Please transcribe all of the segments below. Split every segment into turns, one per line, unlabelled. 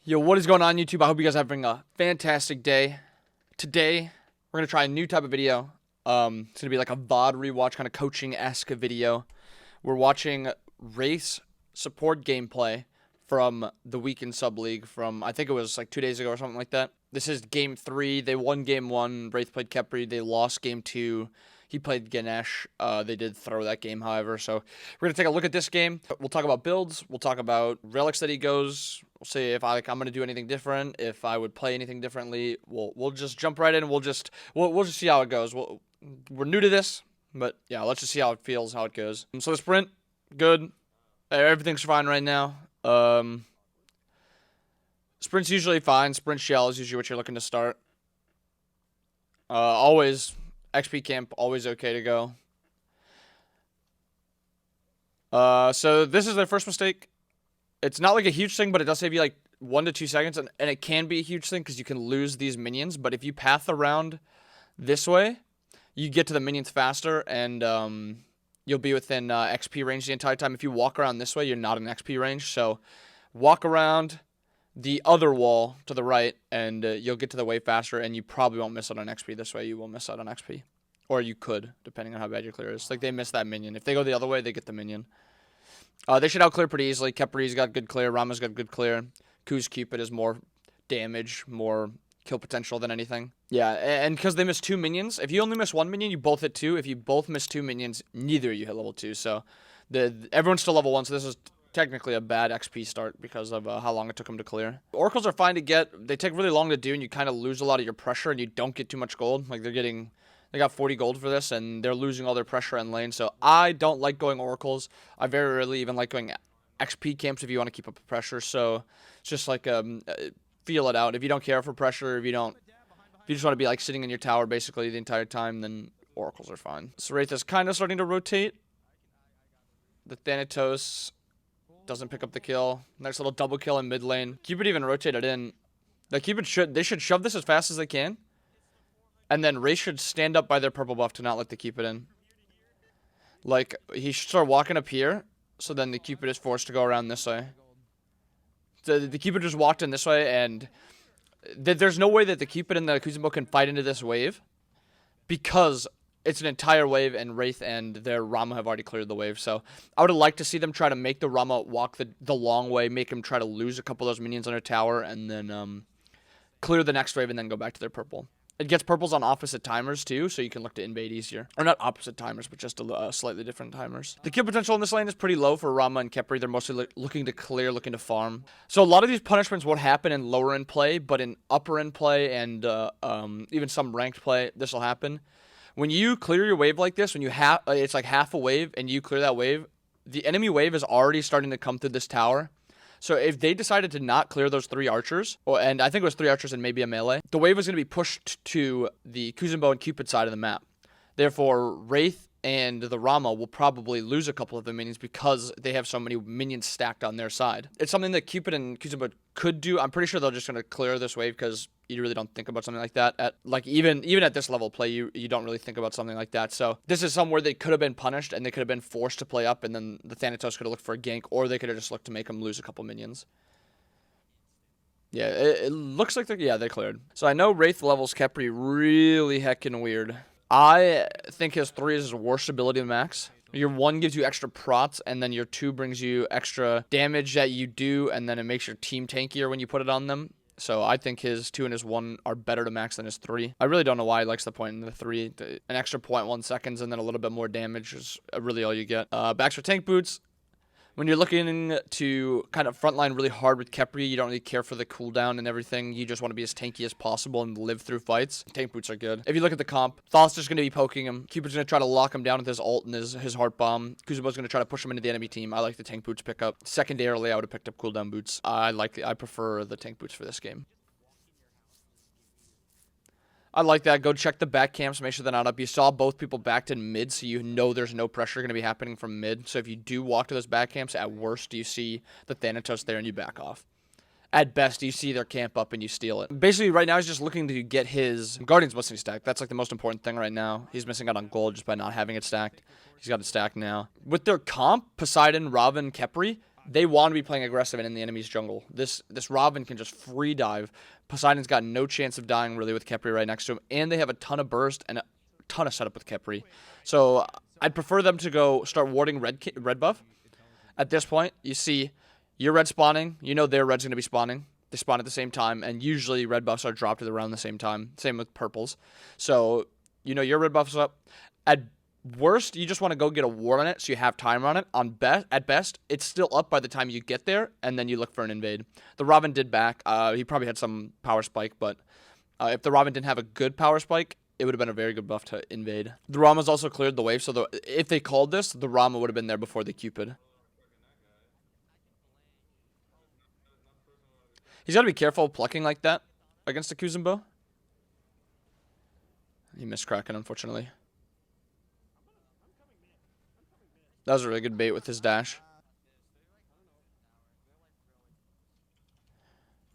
Yo, what is going on, YouTube? I hope you guys are having a fantastic day. Today, we're going to try a new type of video. It's going to be like a VOD rewatch, kind of coaching-esque video. We're watching Wraith's support gameplay from the Weekend Sub League from, I think it was like 2 days ago or something like that. This is Game 3. They won Game 1. Wraith played Khepri. They lost Game 2. He played Ganesh. They did throw that game, however. So we're going to take a look at this game. We'll talk about builds. We'll talk about relics that he goes. We'll see if I'm going to do anything different, if I would play anything differently. We'll just jump right in. We'll just see how it goes. We're new to this, but yeah, let's just see how it feels, how it goes. So the sprint, good. Everything's fine right now. Sprint's usually fine. Sprint shell is usually what you're looking to start. Always XP camp, always okay to go. So this is their first mistake. It's not like a huge thing, but it does save you like 1 to 2 seconds, and it can be a huge thing because you can lose these minions. But if you path around this way, you get to the minions faster, and you'll be within XP range the entire time. If you walk around this way, you're not in XP range. So walk around the other wall to the right, and you'll get to the wave faster, and you probably won't miss out on XP this way. You will miss out on XP. Or you could, depending on how bad your clear is. Like, they miss that minion. If they go the other way, they get the minion. They should outclear pretty easily. Khepri's got good clear. Rama's got good clear. Ku's Cupid is more damage, more kill potential than anything. Yeah, and because they miss 2 minions, if you only miss 1 minion, you both hit 2. If you both miss 2 minions, neither of you hit level 2. So everyone's still level 1, so this is technically a bad XP start because of how long it took them to clear. Oracles are fine to get. They take really long to do, and you kind of lose a lot of your pressure, and you don't get too much gold. Like, they got 40 gold for this, and they're losing all their pressure in lane. So I don't like going oracles. I very rarely even like going XP camps if you want to keep up the pressure. So it's just like feel it out. If you don't care for pressure, if you just want to be like sitting in your tower basically the entire time, then oracles are fine. So Wraith is kind of starting to rotate. The Thanatos doesn't pick up the kill. Nice little double kill in mid lane. Cupid even rotated in. They should shove this as fast as they can. And then Wraith should stand up by their purple buff to not let the Cupid in. Like, he should start walking up here, so then the Cupid is forced to go around this way. The Cupid just walked in this way, and there's no way that the Cupid and the Kuzenbo can fight into this wave, because it's an entire wave, and Wraith and their Rama have already cleared the wave. So I would have liked to see them try to make the Rama walk the long way, make him try to lose a couple of those minions on their tower, and then clear the next wave and then go back to their purple. It gets purples on opposite timers, too, so you can look to invade easier. Or not opposite timers, but just slightly different timers. The kill potential in this lane is pretty low for Rama and Khepri. They're mostly looking to clear, looking to farm. So a lot of these punishments won't happen in lower end play, but in upper end play and even some ranked play, this will happen. When you clear your wave like this, when you it's like half a wave, and you clear that wave, the enemy wave is already starting to come through this tower. So if they decided to not clear those 3 archers, and I think it was 3 archers and maybe a melee, the wave was going to be pushed to the Kuzenbo and Cupid side of the map. Therefore, Wraith and the Rama will probably lose a couple of the minions because they have so many minions stacked on their side. It's something that Cupid and Kuzenbo could do. I'm pretty sure they're just going to clear this wave because you really don't think about something like that. Even at this level of play, you don't really think about something like that. So this is somewhere they could have been punished and they could have been forced to play up, and then the Thanatos could have looked for a gank, or they could have just looked to make them lose a couple minions. Yeah, it looks like they cleared. So I know Wraith levels Khepri really heckin' weird. I think his 3 is his worst ability to max. Your 1 gives you extra prots, and then your 2 brings you extra damage that you do, and then it makes your team tankier when you put it on them. So I think his 2 and his 1 are better to max than his 3. I really don't know why he likes the point in the 3. An extra 0.1 seconds and then a little bit more damage is really all you get. Backs for tank boots. When you're looking to kind of frontline really hard with Khepri, you don't really care for the cooldown and everything. You just want to be as tanky as possible and live through fights. Tank boots are good. If you look at the comp, Thoth's just going to be poking him. Cupid's going to try to lock him down with his ult and his heart bomb. Kuzenbo's going to try to push him into the enemy team. I like the tank boots pickup. Secondarily, I would have picked up cooldown boots. I prefer the tank boots for this game. I like that. Go check the back camps. Make sure they're not up. You saw both people backed in mid, so you know there's no pressure going to be happening from mid. So if you do walk to those back camps, at worst, you see the Thanatos there and you back off. At best, you see their camp up and you steal it. Basically, right now, he's just looking to get his Guardian's missing stacked. That's like the most important thing right now. He's missing out on gold just by not having it stacked. He's got it stacked now. With their comp, Poseidon, Robin, Khepri, They want to be playing aggressive and in the enemy's jungle. This Wraithyn can just free dive. Poseidon's got no chance of dying really with Khepri right next to him, and they have a ton of burst and a ton of setup with Khepri. So I'd prefer them to go start warding red buff. At this point, you see your red spawning. You know their red's going to be spawning. They spawn at the same time, and usually red buffs are dropped around the same time. Same with purples. So you know your red buff's up. At worst, you just want to go get a ward on it so you have time on it. At best, it's still up by the time you get there, and then you look for an invade. The Wraithyn did back. He probably had some power spike, but if the Wraithyn didn't have a good power spike, it would have been a very good buff to invade. The Rama's also cleared the wave, so if they called this, the Rama would have been there before the Cupid. He's got to be careful plucking like that against the Kuzumbo. He missed Kraken, unfortunately. That was a really good bait with his dash.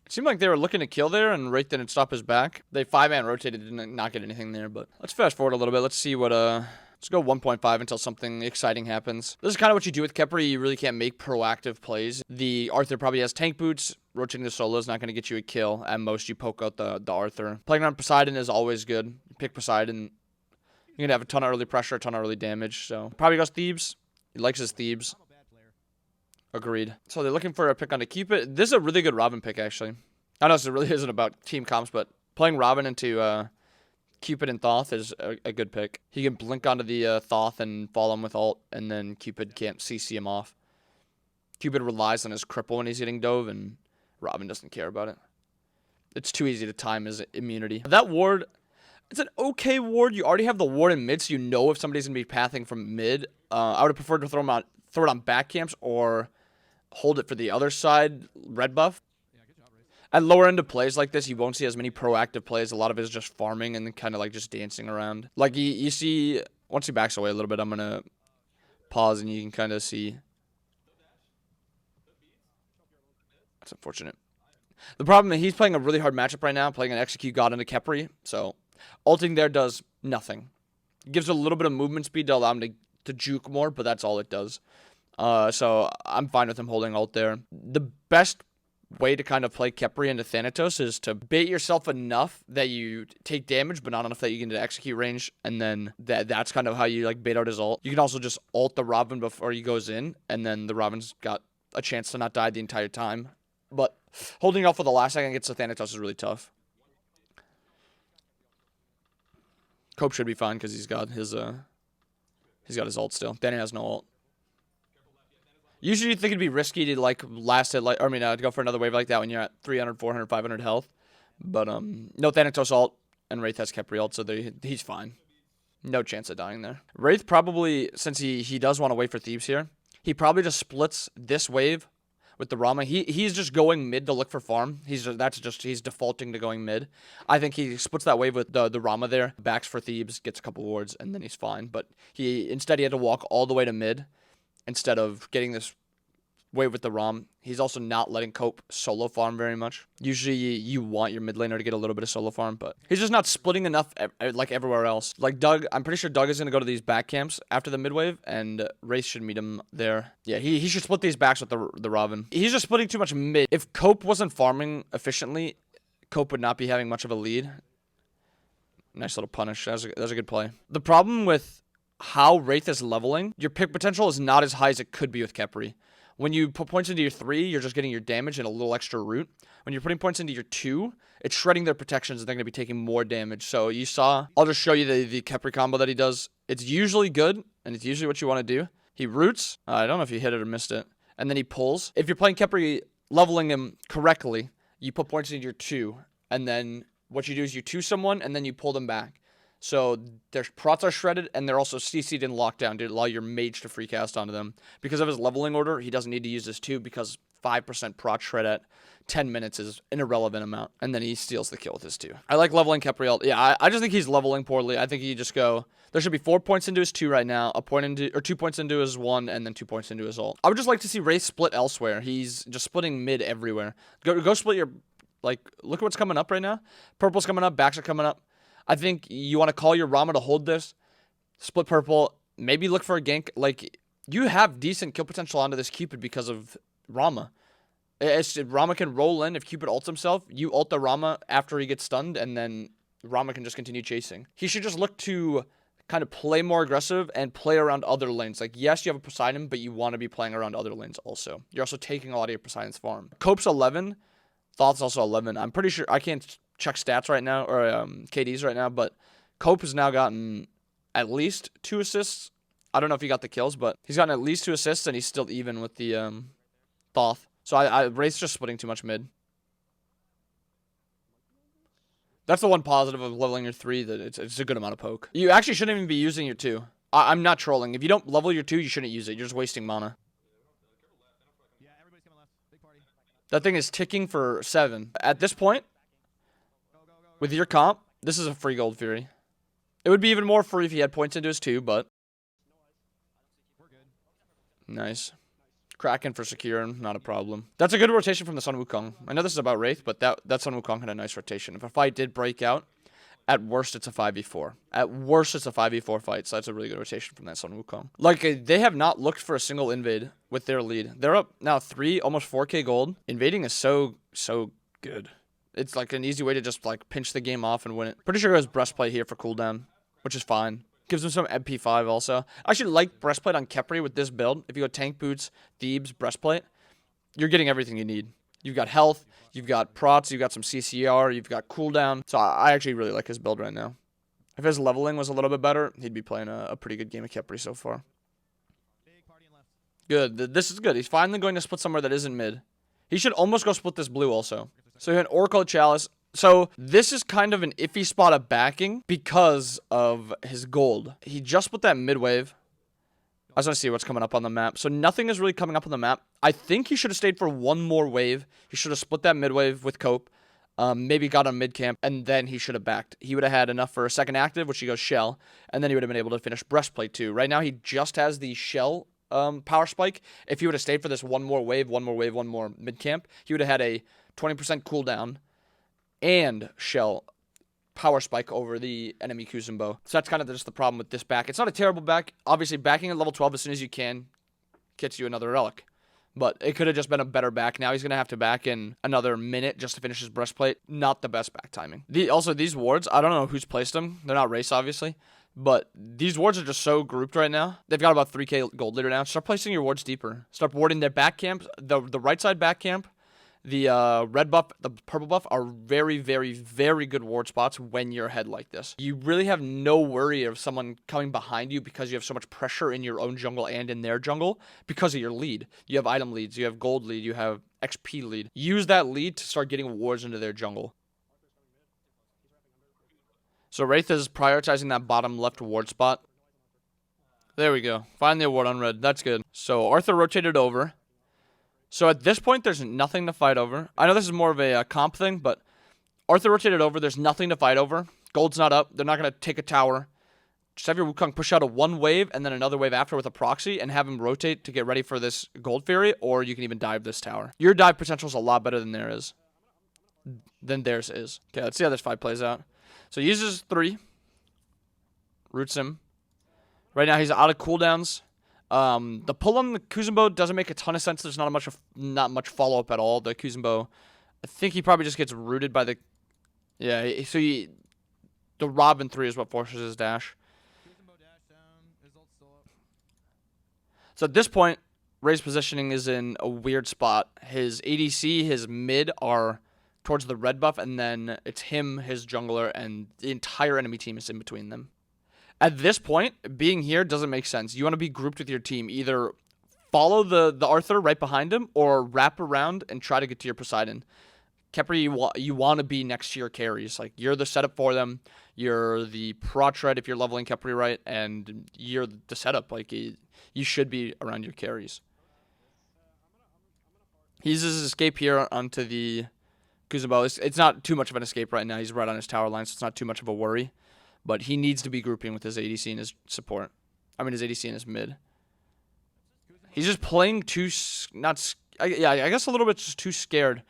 It seemed like they were looking to kill there, and Wraith didn't stop his back. They 5-man rotated, didn't not get anything there, but let's fast forward a little bit. Let's see what, let's go 1.5 until something exciting happens. This is kind of what you do with Khepri. You really can't make proactive plays. The Arthur probably has tank boots. Rotating the solo is not going to get you a kill. At most, you poke out the Arthur. Playing around Poseidon is always good. You pick Poseidon. You're going to have a ton of early pressure, a ton of early damage. So probably goes Thebes. He likes his Thebes. Agreed. So they're looking for a pick on to keep it. This is a really good Robin pick, actually. I know this really isn't about team comps, but playing Robin into Cupid and Thoth is a good pick. He can blink onto the Thoth and follow him with ult, and then Cupid can't CC him off. Cupid relies on his cripple when he's getting dove, and Robin doesn't care about it. It's too easy to time his immunity. That ward, it's an okay ward. You already have the ward in mid, so you know if somebody's going to be pathing from mid. I would have preferred to throw it on back camps or hold it for the other side, red buff. At lower end of plays like this, you won't see as many proactive plays. A lot of it is just farming and kind of like just dancing around. Like you see, once he backs away a little bit, I'm going to pause and you can kind of see. That's unfortunate. The problem is he's playing a really hard matchup right now, playing an Execute God into Khepri. So ulting there does nothing. It gives a little bit of movement speed to allow him to juke more, but that's all it does. So I'm fine with him holding ult there. The best way to kind of play Khepri into Thanatos is to bait yourself enough that you take damage, but not enough that you get into execute range, and then that's kind of how you like bait out his ult. You can also just ult the Robin before he goes in, and then the Robin's got a chance to not die the entire time. But holding off for the last second against the Thanatos is really tough. Cope should be fine because he's got his ult still. Danny has no ult. Usually you think it'd be risky to like last it like, to go for another wave like that when you're at 300, 400, 500 health. But no Thanatos ult, and Wraith has Khepri ult, so he's fine. No chance of dying there. Wraith probably, since he does want to wait for Thebes here, he probably just splits this wave with the Rama. He's just going mid to look for farm. He's defaulting to going mid. I think he splits that wave with the Rama there, backs for Thebes, gets a couple wards, and then he's fine. But instead he had to walk all the way to mid instead of getting this wave with the Rom. He's also not letting Cope solo farm very much. Usually you want your mid laner to get a little bit of solo farm, but he's just not splitting enough like everywhere else. Like Doug, I'm pretty sure Doug is going to go to these back camps after the mid wave, and Wraith should meet him there. Yeah, he should split these backs with the Robin. He's just splitting too much mid. If Cope wasn't farming efficiently, Cope would not be having much of a lead. Nice little punish. That was a good play. The problem with how Wraith is leveling, your pick potential is not as high as it could be with Khepri. When you put points into your 3, you're just getting your damage and a little extra root. When you're putting points into your 2, it's shredding their protections and they're going to be taking more damage. So you saw, I'll just show you the Khepri combo that he does. It's usually good, and it's usually what you want to do. He roots. I don't know if he hit it or missed it. And then he pulls. If you're playing Khepri, leveling him correctly, you put points into your 2. And then what you do is you 2 someone, and then you pull them back. So their prots are shredded, and they're also CC'd in lockdown to allow your mage to free cast onto them. Because of his leveling order, he doesn't need to use this 2 because 5% prot shred at 10 minutes is an irrelevant amount. And then he steals the kill with his 2. I like leveling Khepri ult. Yeah, I just think he's leveling poorly. I think he just go... There should be 4 points into his 2 right now, 2 points into his 1, and then 2 points into his ult. I would just like to see Wraith split elsewhere. He's just splitting mid everywhere. Go split your... Like, look at what's coming up right now. Purple's coming up, backs are coming up. I think you want to call your Rama to hold this, split purple, maybe look for a gank. Like, you have decent kill potential onto this Cupid because of Rama. Rama can roll in. If Cupid ults himself, you ult the Rama after he gets stunned, and then Rama can just continue chasing. He should just look to kind of play more aggressive and play around other lanes. Like, yes, you have a Poseidon, but you want to be playing around other lanes also. You're also taking a lot of your Poseidon's farm. Cope's 11. Thought's also 11. I'm pretty sure, I can't check stats right now, or KDs right now, but Cope has now gotten at least 2 assists. I don't know if he got the kills, but he's gotten at least 2 assists, and he's still even with the Thoth. So Wraith's just splitting too much mid. That's the one positive of leveling your 3, that it's a good amount of poke. You actually shouldn't even be using your 2. I'm not trolling. If you don't level your 2, you shouldn't use it. You're just wasting mana. That thing is ticking for 7. At this point, with your comp, this is a free gold Fury. It would be even more free if he had points into his 2, but... Nice. Kraken for secure, not a problem. That's a good rotation from the Sun Wukong. I know this is about Wraith, but that Sun Wukong had a nice rotation. If a fight did break out, at worst it's a 5v4. At worst it's a 5v4 fight, so that's a really good rotation from that Sun Wukong. Like, they have not looked for a single invade with their lead. They're up now 3, almost 4k gold. Invading is so good. It's like an easy way to just like pinch the game off and win it. Pretty sure he has breastplate here for cooldown, which is fine. Gives him some MP5 also. I actually like breastplate on Khepri with this build. If you go tank boots, Thebes, breastplate, you're getting everything you need. You've got health, you've got prots, you've got some CCR, you've got cooldown. So I actually really like his build right now. If his leveling was a little bit better, he'd be playing a pretty good game of Khepri so far. Good. This is good. He's finally going to split somewhere that isn't mid. He should almost go split this blue also. So you had Oracle Chalice. So this is kind of an iffy spot of backing because of his gold. He just put that mid wave. I just want to see what's coming up on the map. So nothing is really coming up on the map. I think he should have stayed for one more wave. He should have split that mid wave with Cope. Maybe got on mid camp, and then he should have backed. He would have had enough for a second active, which he goes Shell, and then he would have been able to finish Breastplate too. Right now he just has the Shell power spike. If he would have stayed for this one more wave, one more mid camp, he would have had a 20% cooldown and Shell power spike over the enemy Kuzumbo. So that's kind of just the problem with this back. It's not a terrible back. Obviously, backing at level 12 as soon as you can gets you another relic. But it could have just been a better back. Now he's going to have to back in another minute just to finish his breastplate. Not the best back timing. Also, these wards, I don't know who's placed them. They're not race, obviously. But these wards are just so grouped right now. They've got about 3k gold leader now. Start placing your wards deeper. Start warding their back camp. The right side back camp. The red buff, the purple buff are very, very, very good ward spots when you're ahead like this. You really have no worry of someone coming behind you because you have so much pressure in your own jungle and in their jungle because of your lead. You have item leads, you have gold lead, you have XP lead. Use that lead to start getting wards into their jungle. So Wraith is prioritizing that bottom left ward spot. There we go. Finally a ward on red. That's good. So Arthur rotated over. So at this point, there's nothing to fight over. I know this is more of a comp thing, but Arthur rotated over. There's nothing to fight over. Gold's not up. They're not going to take a tower. Just have your Wukong push out a one wave and then another wave after with a proxy and have him rotate to get ready for this gold fury, or you can even dive this tower. Your dive potential is a lot better than theirs is. Okay, let's see how this fight plays out. So he uses 3. Roots him. Right now he's out of cooldowns. The pull on the Kuzumbo doesn't make a ton of sense. There's not much follow-up at all. The Kuzumbo, I think he probably just gets rooted by the... Yeah, so the Robin 3 is what forces his dash. So at this point, Ray's positioning is in a weird spot. His ADC, his mid are towards the red buff, and then it's him, his jungler, and the entire enemy team is in between them. At this point, being here doesn't make sense. You want to be grouped with your team. Either follow the Arthur right behind him or wrap around and try to get to your Poseidon. Khepri, you want to be next to your carries. Like, you're the setup for them. You're the prot shred if you're leveling Khepri right, and you're the setup. Like, you should be around your carries. He uses his escape here onto the Kuzumbo. It's not too much of an escape right now. He's right on his tower line, so it's not too much of a worry. But he needs to be grouping with his ADC and his support. I mean, his ADC and his mid. He's just playing too... I guess a little bit just too scared.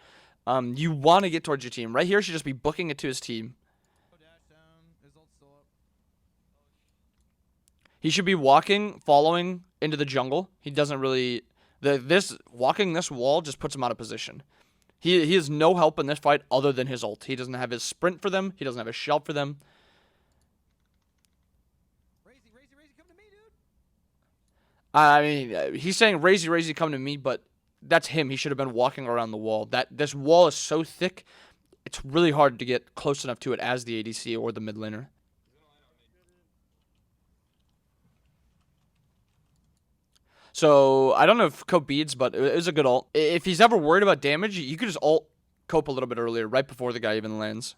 You want to get towards your team. Right here should just be booking it to his team. He should be walking, following into the jungle. He doesn't really Walking this wall just puts him out of position. He has no help in this fight other than his ult. He doesn't have his sprint for them. He doesn't have his shell for them.
Come to me, dude.
I mean, he's saying Wraithyn, come to me, but that's him. He should have been walking around the wall. This wall is so thick, it's really hard to get close enough to it as the ADC or the mid laner. So, I don't know if Cope beads, but it was a good ult. If he's ever worried about damage, you could just ult Cope a little bit earlier, right before the guy even lands.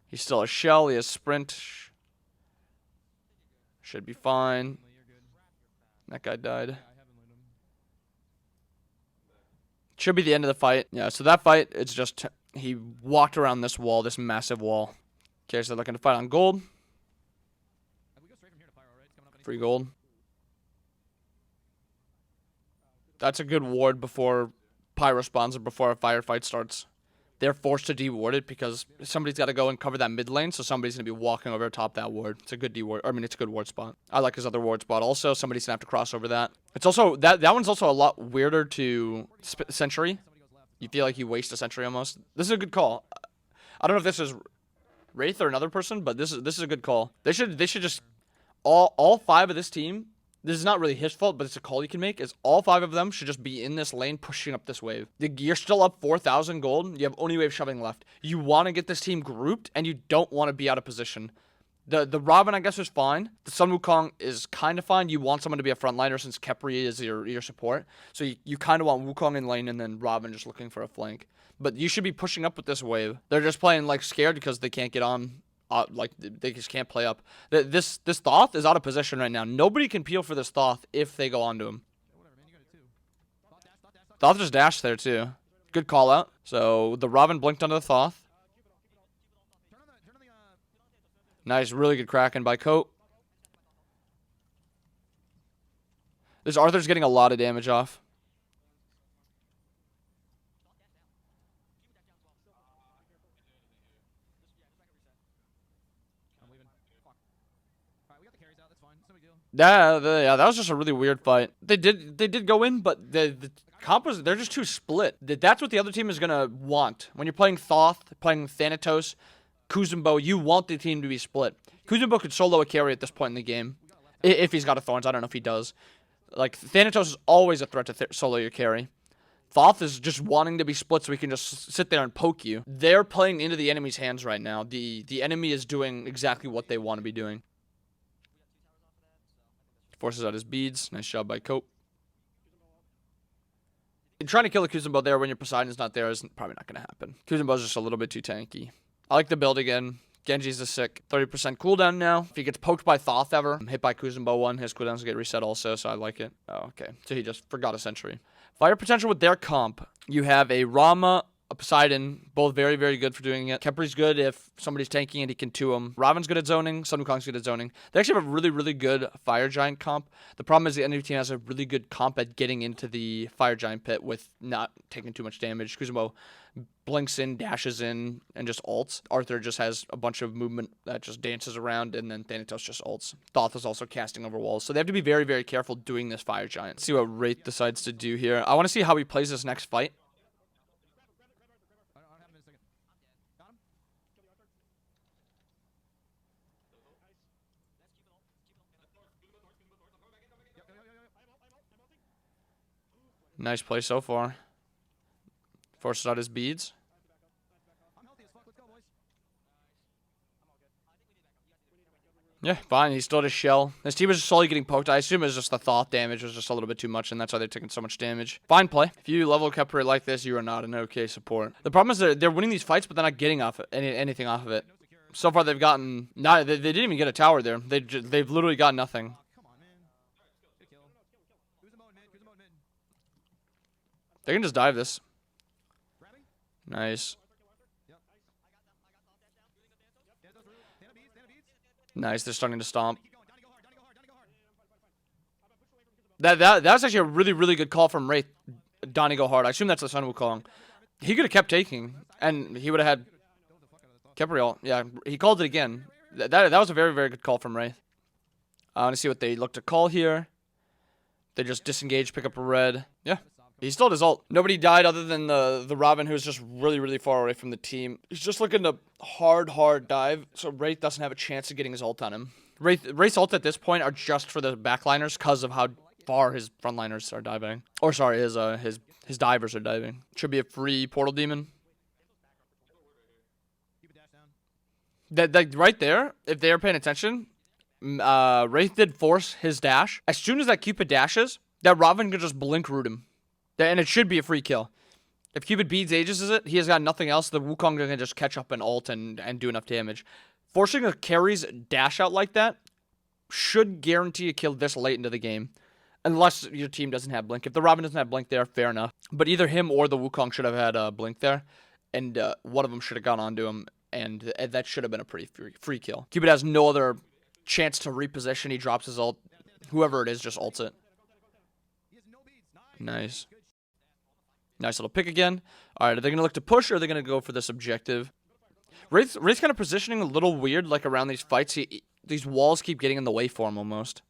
He's still a shell, he has sprint. Should be fine. That guy died. Should be the end of the fight. Yeah, so that fight, it's just, he walked around this wall, this massive wall. Okay, so they're looking to fight on gold. Free gold. That's a good ward before Pyro spawns or before a firefight starts. They're forced to de-ward it because somebody's got to go and cover that mid lane, so somebody's going to be walking over top that ward. It's a good de-ward. I mean, it's a good ward spot. I like his other ward spot also. Somebody's going to have to cross over that. It's also, that one's also a lot weirder to Sentry. You feel like you waste a Sentry almost. This is a good call. I don't know if this is Wraith or another person, but this is a good call. They should just, all 5 of this team, this is not really his fault, but it's a call you can make, is all 5 of them should just be in this lane pushing up this wave. You're still up 4,000 gold. You have only wave shoving left. You want to get this team grouped, and you don't want to be out of position. The Robin, I guess, is fine. The Sun Wukong is kind of fine. You want someone to be a frontliner since Khepri is your support. So you kind of want Wukong in lane and then Robin just looking for a flank. But you should be pushing up with this wave. They're just playing, like, scared because they can't get on. Like, they just can't play up. This Thoth is out of position right now. Nobody can peel for this Thoth if they go onto him. Thoth just dashed there, too. Good call out. So, the Robin blinked onto the Thoth. Nice, really good Kraken by Cope. This Arthur's getting a lot of damage off. Yeah, that was just a really weird fight. They did go in, but the comp was, they're just too split. That's what the other team is gonna want. When you're playing Thoth, playing Thanatos, Kuzumbo, you want the team to be split. Kuzumbo could solo a carry at this point in the game. If he's got a Thorns, I don't know if he does. Like, Thanatos is always a threat to solo your carry. Thoth is just wanting to be split so he can just sit there and poke you. They're playing into the enemy's hands right now. The enemy is doing exactly what they want to be doing. Forces out his beads. Nice job by Cope. Trying to kill the Kuzumbo there when your Poseidon's not there is probably not going to happen. Kuzumbo's just a little bit too tanky. I like the build again. Genji's a sick 30% cooldown now. If he gets poked by Thoth ever, hit by Kuzumbo 1, his cooldowns get reset also, so I like it. Oh, okay. So he just forgot a Sentry. Fire potential with their comp. You have a Rama, a Poseidon, both very, very good for doing it. Khepri's good if somebody's tanking and he can 2 them. Robin's good at zoning. Sun Wukong's good at zoning. They actually have a really, really good Fire Giant comp. The problem is the enemy team has a really good comp at getting into the Fire Giant pit with not taking too much damage. Kuzumbo blinks in, dashes in, and just ults. Arthur just has a bunch of movement that just dances around, and then Thanatos just ults. Thoth is also casting over walls. So they have to be very, very careful doing this Fire Giant. See what Wraith decides to do here. I want to see how he plays this next fight. Nice play so far. Forces out his beads. Yeah, fine. He still had a shell. His team was just slowly getting poked. I assume it was just the Thoth damage was just a little bit too much, and that's why they're taking so much damage. Fine play. If you level Khepri like this, you are not an okay support. The problem is they're winning these fights, but they're not getting off anything off of it. So far, they've gotten not. They didn't even get a tower there. They've literally got nothing. They can just dive this. Nice. Nice, they're starting to stomp. That was actually a really, really good call from Wraith. Donnie go hard. I assume that's the Sun Wukong. He could have kept taking, and he would have had Khepri. Yeah, he called it again. That was a very, very good call from Wraith. I want to see what they look to call here. They just disengage, pick up a red. Yeah. He still had his ult. Nobody died other than the Robin, who's just really, really far away from the team. He's just looking to hard dive, so Wraith doesn't have a chance of getting his ult on him. Wraith's ult at this point are just for the backliners because of how far his frontliners are diving. Or sorry, his divers are diving. Should be a free portal demon.
Keep it dash down.
That right there, if they are paying attention, Wraith did force his dash. As soon as that Cupid dashes, that Robin can just blink root him. And it should be a free kill. If Cupid beads Aegis it, he has got nothing else. The Wukong can just catch up and ult and do enough damage. Forcing a carry's dash out like that should guarantee a kill this late into the game. Unless your team doesn't have blink. If the Robin doesn't have blink there, fair enough. But either him or the Wukong should have had blink there. And one of them should have gone onto him. And that should have been a pretty free kill. Cupid has no other chance to reposition. He drops his ult. Whoever it is just ults it.
He has no beads.
Nice. Nice little pick again. Alright, are they going to look to push or are they going to go for this objective? Wraith's kind of positioning a little weird, like around these fights. These walls keep getting in the way for him almost.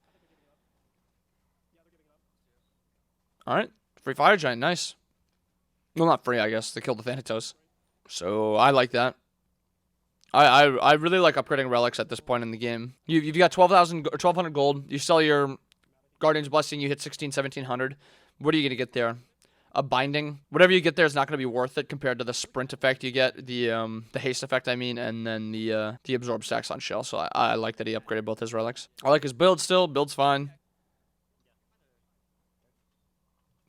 Alright, free fire giant, nice. Well, not free, I guess. They killed the Thanatos. So, I like that. I really like upgrading relics at this point in the game. You've got 1,200 gold. You sell your Guardian's Blessing, you hit 1,1700. What are you going to get there? A binding. Whatever you get there is not going to be worth it compared to the sprint effect you get, the haste effect, I mean, and then the absorb stacks on shell. So I like that he upgraded both his relics. I like his build still. Build's fine.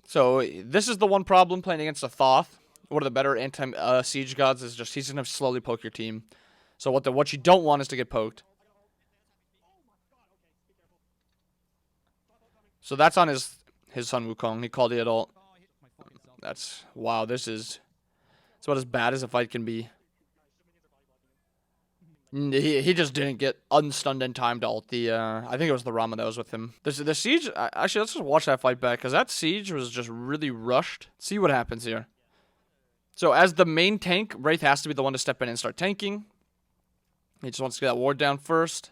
So this is the one problem playing against a Thoth. One of the better anti-siege gods is just he's going to slowly poke your team. So what you don't want is to get poked. So that's on his son Wukong. He called the adult. That's wow. It's about as bad as a fight can be. He just didn't get unstunned in time to ult I think it was the Rama that was with him. The siege. Actually, let's just watch that fight back because that siege was just really rushed. See what happens here. So as the main tank, Wraith has to be the one to step in and start tanking. He just wants to get that ward down first.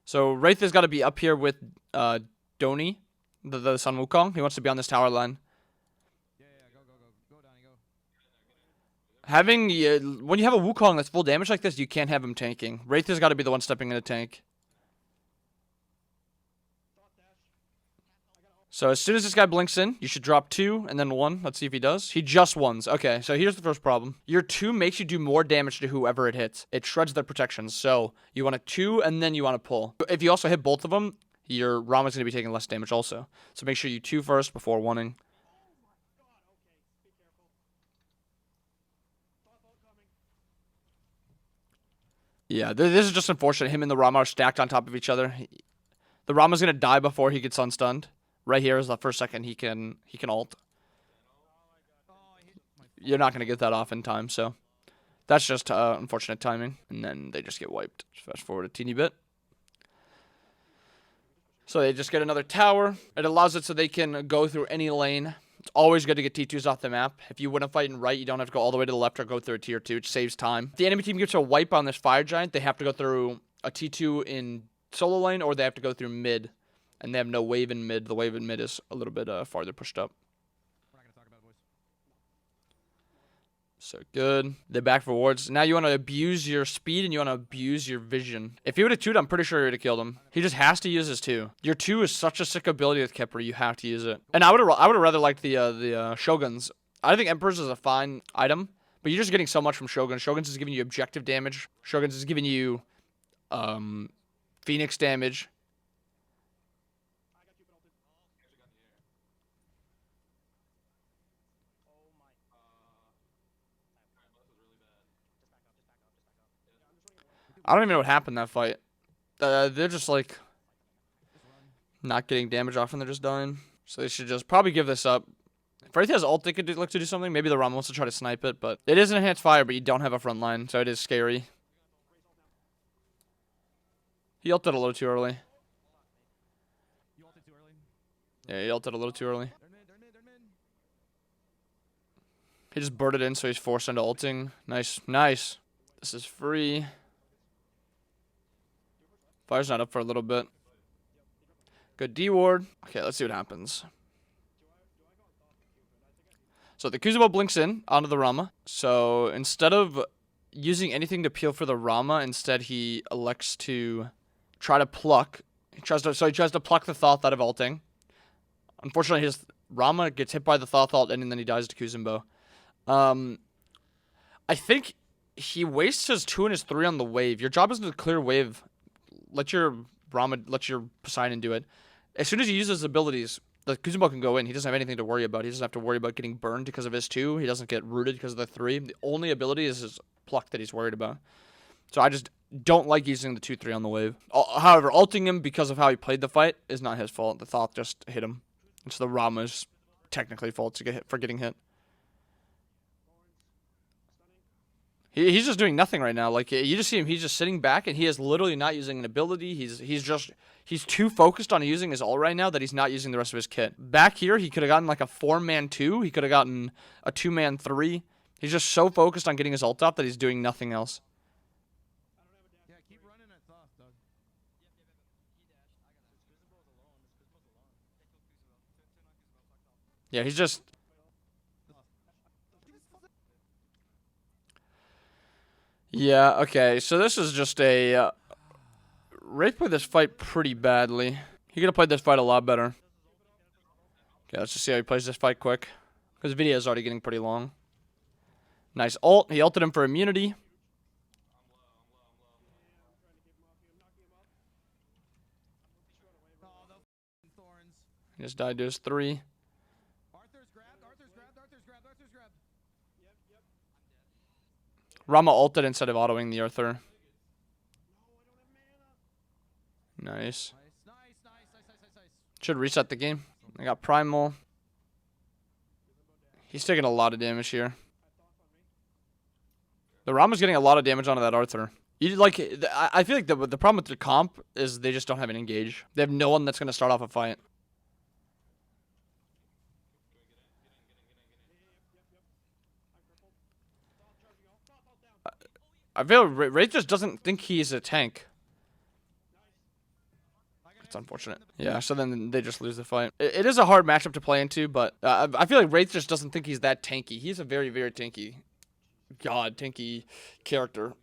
So Wraith has got to be up here with Doni, the Sun Wukong. He wants to be on this tower line.
Yeah, go, Donnie, go.
Having when you have a Wukong that's full damage like this, you can't have him tanking. Wraith has got to be the one stepping in the tank. So as soon as this guy blinks in, you should drop 2 and then 1. Let's see if he does. He just ones. Okay, so here's the first problem. Your 2 makes you do more damage to whoever it hits. It shreds their protections. So you want a 2 and then you want to pull. If you also hit both of them, your Rama's going to be taking less damage also. So make sure you 2 first before 1ing. Yeah, this is just unfortunate. Him and the Rama are stacked on top of each other. The Rama's going to die before he gets unstunned. Right here is the first second he can ult. You're not going to get that off in time, so that's just unfortunate timing. And then they just get wiped. Just fast forward a teeny bit. So they just get another tower. It allows it so they can go through any lane. It's always good to get T2s off the map. If you win a fight in right, you don't have to go all the way to the left or go through a tier 2. It saves time. If the enemy team gets a wipe on this fire giant, they have to go through a T2 in solo lane or they have to go through mid. And they have no wave in mid. The wave in mid is a little bit farther pushed up.
We're not gonna talk about it, boys.
So good. They're back for wards. Now you want to abuse your speed and you want to abuse your vision. If he would have 2'd, I'm pretty sure he would have killed him. He just has to use his 2. Your 2 is such a sick ability with Khepri. You have to use it. And I would have rather liked the Shoguns. I think Emperors is a fine item, but you're just getting so much from Shoguns. Shoguns is giving you objective damage. Shoguns is giving you Phoenix damage. I don't even know what happened that fight. They're just like not getting damage off and they're just dying. So they should just probably give this up. If Wraith has ult, they could look to do something. Maybe the Rama wants to try to snipe it, but it is an enhanced fire, but you don't have a front line, so it is scary. He ulted a little too early.
You ulted too early.
Yeah, he ulted a little too early.
They're mid.
He just birded in, so he's forced into ulting. Nice, nice. This is free. Fire's not up for a little bit. Good D ward. Okay, let's see what happens. So the Kuzubo blinks in onto the Rama. So instead of using anything to peel for the Rama, instead he elects to try to pluck. He tries to pluck the Thoth out of ulting. Unfortunately, his Rama gets hit by the Thoth ult and then he dies to Kuzenbo. I think he wastes his 2 and his 3 on the wave. Your job isn't to clear wave. Let your Poseidon do it. As soon as he uses his abilities, the Kuzenbo can go in. He doesn't have anything to worry about. He doesn't have to worry about getting burned because of his 2. He doesn't get rooted because of the 3. The only ability is his pluck that he's worried about. So I just don't like using the 2-3 on the wave. However, ulting him because of how he played the fight is not his fault. The Thoth just hit him. It's the Rama's technically fault to get hit for getting hit. He's just doing nothing right now. Like, you just see him, he's just sitting back, and he is literally not using an ability. He's too focused on using his ult right now that he's not using the rest of his kit. Back here, he could have gotten like a 4-man 2. He could have gotten a 2-man 3. He's just so focused on getting his ult off that he's doing nothing else.
Yeah, keep running at Thoth, Doug.
Yeah, he's just... Yeah, okay, so this is just a... Wraith played this fight pretty badly. He could have played this fight a lot better. Okay, let's just see how he plays this fight quick. Because the video is already getting pretty long. Nice ult. He ulted him for immunity.
Oh, the thorns.
He just died to his 3.
Arthur's grabbed.
Rama ulted instead of autoing the Arthur. Nice.
Nice.
Should reset the game. I got Primal. He's taking a lot of damage here. The Rama's getting a lot of damage onto that Arthur. I feel like the problem with the comp is they just don't have an engage. They have no one that's going to start off a fight. I feel Wraith just doesn't think he's a tank. It's unfortunate. Yeah, so then they just lose the fight. It is a hard matchup to play into, but I feel like Wraith just doesn't think he's that tanky. He's a very, very tanky character.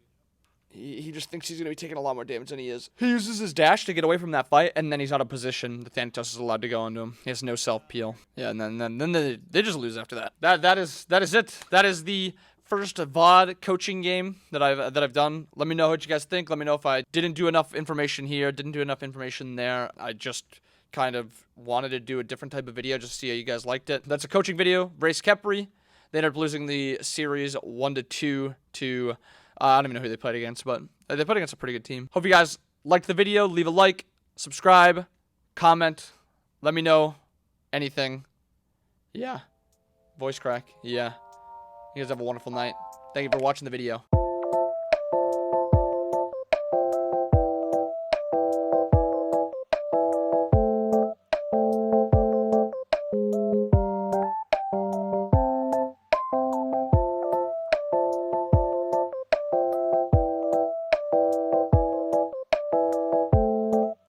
He just thinks he's going to be taking a lot more damage than he is. He uses his dash to get away from that fight, and then he's out of position. The Thanatos is allowed to go into him. He has no self-peel. Yeah, and then they just lose after that. That is it. That is the first VOD coaching game that I've done. Let me know what you guys think. Let me know if I didn't do enough information here, didn't do enough information there. I just kind of wanted to do a different type of video just to see how you guys liked it. That's a coaching video. Race Khepri. They ended up losing the series 1-2 to I don't even know who they played against, but they played against a pretty good team. Hope you guys liked the video. Leave a like, subscribe, comment. Let me know anything. Yeah. Voice crack. Yeah. You guys have a wonderful night. Thank you for watching the video.